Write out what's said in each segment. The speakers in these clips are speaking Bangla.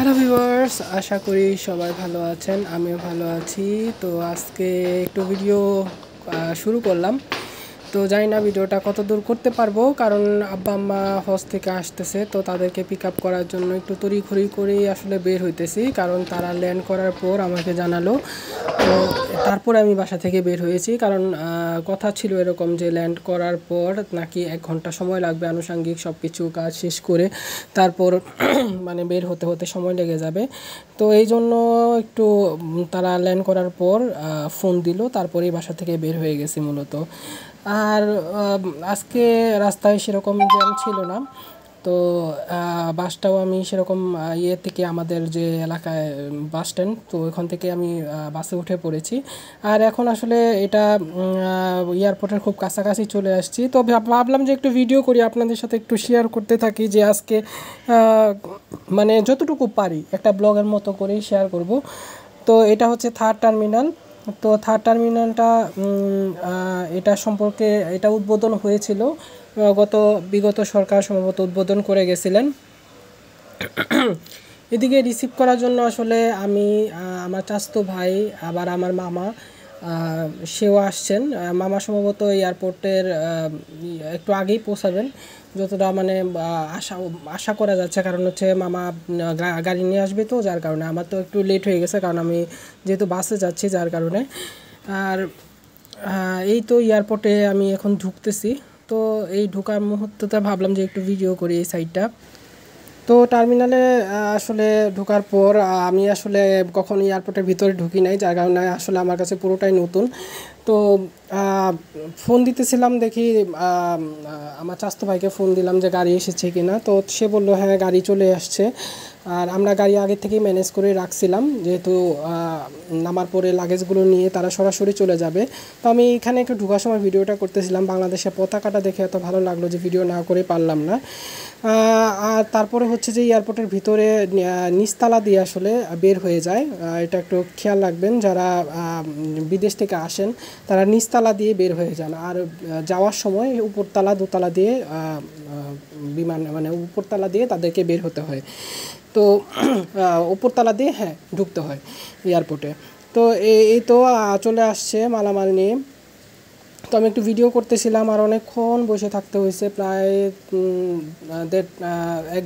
হ্যালো ভিউয়ার্স, আশা করি সবাই ভালো আছেন। আমিও ভালো আছি। তো আজকে একটু ভিডিও শুরু করলাম। তো জানি না ভিডিওটা কত দূর করতে পারবো, কারণ আব্বা আম্মা হজ থেকে আসতেছে, তো তাদেরকে পিক আপ করার জন্য একটু তড়িঘড়ি করেই আসলে বের হইতেছি, কারণ তারা ল্যান্ড করার পর আমাকে জানালো। তো তারপরে আমি বাসা থেকে বের হয়েছি, কারণ কথা ছিল এরকম যে ল্যান্ড করার পর নাকি 1 ঘন্টা সময় লাগবে আনুষঙ্গিক সব কিছু কাজ শেষ করে, তারপর মানে বের হতে হতে সময় লেগে যাবে। তো এই জন্য একটু তারা ল্যান্ড করার পর ফোন দিল, তারপরেই বাসা থেকে বের হয়ে গেছি মূলত। আর আজকে রাস্তায় সেরকম জ্যাম ছিল না। তো বাসটাও আমি সেরকম ইয়ে থেকে, আমাদের যে এলাকায় বাস স্ট্যান্ড, তো ওখান থেকে আমি বাসে উঠে পড়েছি। আর এখন আসলে এটা এয়ারপোর্টের খুব কাছাকাছি চলে আসছি। তো ভাবলাম যে একটু ভিডিও করি, আপনাদের সাথে একটু শেয়ার করতে থাকি যে আজকে মানে যতটুকু পারি একটা ব্লগের মতো করেই শেয়ার করব। তো এটা হচ্ছে থার্ড টার্মিনাল। তো থার্ড টার্মিনালটা এটা সম্পর্কে এটা উদ্বোধন হয়েছিল বিগত সরকার সম্ভবত উদ্বোধন করে গেছিলেন। এদিকে রিসিভ করার জন্য আসলে আমি আমার চাচাতো ভাই আবার আমার মামা সেও আসছেন। মামা সম্ভবত এয়ারপোর্টের একটু আগেই পৌঁছাবেন, যতটা মানে আশা আশা করা যাচ্ছে, কারণ হচ্ছে মামা গাড়ি নিয়ে আসবে, তো যার কারণে আমার তো একটু লেট হয়ে গেছে, কারণ আমি যেহেতু বাসে যাচ্ছি যার কারণে। আর এই তো এয়ারপোর্টে আমি এখন ঢুকতেছি। তো এই ঢোকার মুহূর্ততে ভাবলাম যে একটু ভিডিও করি এই সাইডটা। তো টার্মিনালে আসলে ঢোকার পর আমি আসলে কখনো এয়ারপোর্টের ভিতরে ঢুকি নাই, যার কারণে আসলে আমার কাছে পুরোটাই নতুন। তো ফোন দিতেছিলাম, দেখি আমার চাচাতো ভাইকে ফোন দিলাম যে গাড়ি এসেছে কি না। তো সে বললো হ্যাঁ গাড়ি চলে আসছে। আর আমরা গাড়ি আগে থেকেই ম্যানেজ করে রাখছিলাম, যেহেতু নামার পরে লাগেজগুলো নিয়ে তারা সরাসরি চলে যাবে। তো আমি এখানে একটু ঢোকার সময় ভিডিওটা করতেছিলাম, বাংলাদেশের পতাকাটা দেখে এত ভালো লাগলো যে ভিডিও না করে পারলাম না। আর তারপরে হচ্ছে যে এয়ারপোর্টের ভিতরে নিচতলা দিয়ে আসলে বের হয়ে যায়। এটা একটু খেয়াল রাখবেন, যারা বিদেশ থেকে আসেন তারা নিচতলা দিয়ে বের হয়ে যান, আর যাওয়ার সময় উপরতলা দোতলা দিয়ে বিমান মানে উপরতলা দিয়ে তাদেরকে বের হতে হয়। তো উপরতলা দিয়ে হ্যাঁ ঢুকতে হয় এয়ারপোর্টে। তো এই তো চলে আসছে মালামাল নিয়ে। তো আমি একটু ভিডিও করতেছিলাম, আর অনেকক্ষণ বসে থাকতে হয়েছে, প্রায় 1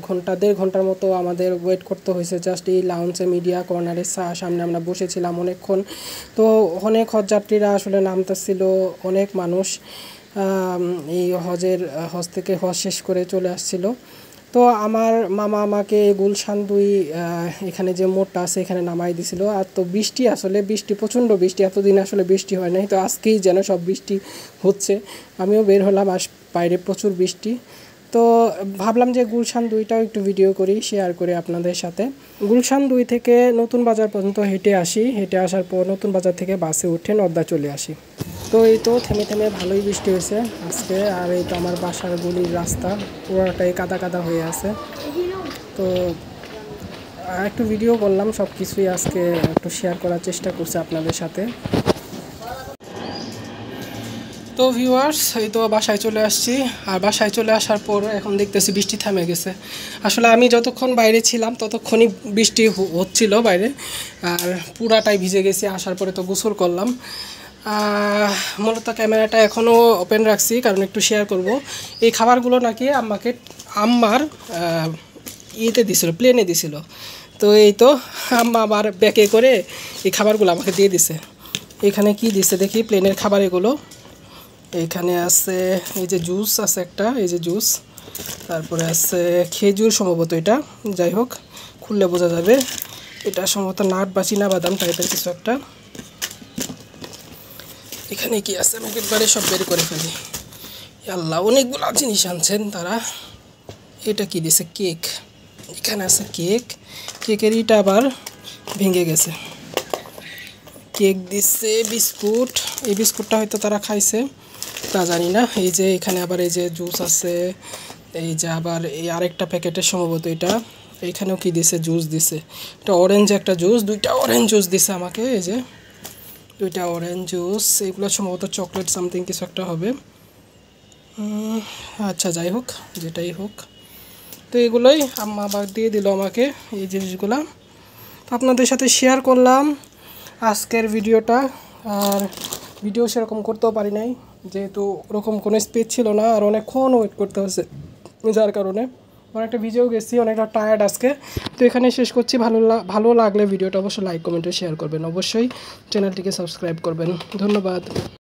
ঘন্টার মতো আমাদের ওয়েট করতে হয়েছে জাস্ট এই লাউঞ্জে মিডিয়া কর্নারের সামনে আমরা বসেছিলাম অনেকক্ষণ। তো অনেক হজযাত্রীরা আসলে নামতেছিল, অনেক মানুষ এই হজ থেকে হজ শেষ করে চলে আসছিল। তো আমার মামা আমাকে গুলশান 2 এখানে যে মোড়টা আছে এখানে নামাই দিছিল। আর তো বৃষ্টি, আসলে বৃষ্টি প্রচণ্ড বৃষ্টি, এতদিন আসলে বৃষ্টি হয় নাই, তো আজকেই যেন সব বৃষ্টি হচ্ছে। আমিও বের হলাম, বাইরে প্রচুর বৃষ্টি। তো ভাবলাম যে গুলশান 2টাও একটু ভিডিও করি, শেয়ার করি আপনাদের সাথে। গুলশান 2 থেকে নতুন বাজার পর্যন্ত হেঁটে আসি, হেঁটে আসার পর নতুন বাজার থেকে বাসে উঠে নদ্দা চলে আসি। তো এই তো থেমে থেমে ভালোই বৃষ্টি হয়েছে আজকে। আর এই তো আমার বাসার গলির রাস্তা পুরোটাই কাদা কাদা হয়ে আছে। তো একটু ভিডিও করলাম, সব কিছুই আজকে একটু শেয়ার করার চেষ্টা করছি আপনাদের সাথে। তো ভিউয়ার্স, এই তো বাসায় চলে আসছি। আর বাসায় চলে আসার পর এখন দেখতেছি বৃষ্টি থেমে গেছে। আসলে আমি যতক্ষণ বাইরে ছিলাম ততক্ষণই বৃষ্টি হচ্ছিল বাইরে, আর পুরাটাই ভিজে গেছি। আসার পরে তো গোসল করলাম। মূলত ক্যামেরাটা এখনও ওপেন রাখছি, কারণ একটু শেয়ার করব। এই খাবারগুলো নাকি আম্মার ইয়েতে দিছিল, প্লেনে দিছিল। তো এই তো আম্মা আবার ব্যাকে করে এই খাবারগুলো আমাকে দিয়ে দিছে। এখানে কি দিছে দেখি, প্লেনের খাবার এগুলো। এইখানে আছে এই যে জুস আছে একটা, এই যে জুস, তারপরে আছে খেজুর সম্ভবত, এটা যাই হোক খুললে বোঝা যাবে। এটা সম্ভবত নাট বা চীনাবাদাম টাইপের কিছু একটা। এখানে কি আছে আমি একবারে সব বের করে ফেলি। আল্লাহ, অনেকগুলো জিনিস আনছেন তারা। এটা কি দিছে, কেক। এখানে আছে কেক, কেকের ইটা আবার ভেঙে গেছে। কেক দিচ্ছে, বিস্কুট, এই বিস্কুটটা হয়তো তারা খাইছে তা জানি না। এই যে এখানে আবার এই যে জুস আছে, এই যে আবার এই আরেকটা প্যাকেটের সম্ভবত এটা। এইখানেও কি দিছে, জুস দিছে। এটা অরেঞ্জ একটা জুস, 2টা অরেঞ্জ জুস দিছে আমাকে, এই যে 2টা অরেঞ্জ জুস। এগুলো সম্ভবত চকলেট সামথিং কিছু একটা হবে। আচ্ছা যাই হোক, যেটাই হোক। তো এগুলোই আম্মা আবার দিয়ে দিল আমাকে এই জিনিসগুলো। তো আপনাদের সাথে শেয়ার করলাম আজকের ভিডিওটা। আর ভিডিও সেরকম করতেও পারি নাই, যেহেতু ওরকম কোনো স্পেস ছিল না, আর অনেকক্ষণ ওয়েট করতে হচ্ছে, যার কারণে অনেকটা ভিজেও গেছি, অনেকটা টায়ার্ড আজকে। তো এখানে শেষ করছি। ভালো লাগলে ভিডিওটা অবশ্যই লাইক কমেন্টে শেয়ার করবেন, অবশ্যই চ্যানেলটিকে সাবস্ক্রাইব করবেন। ধন্যবাদ।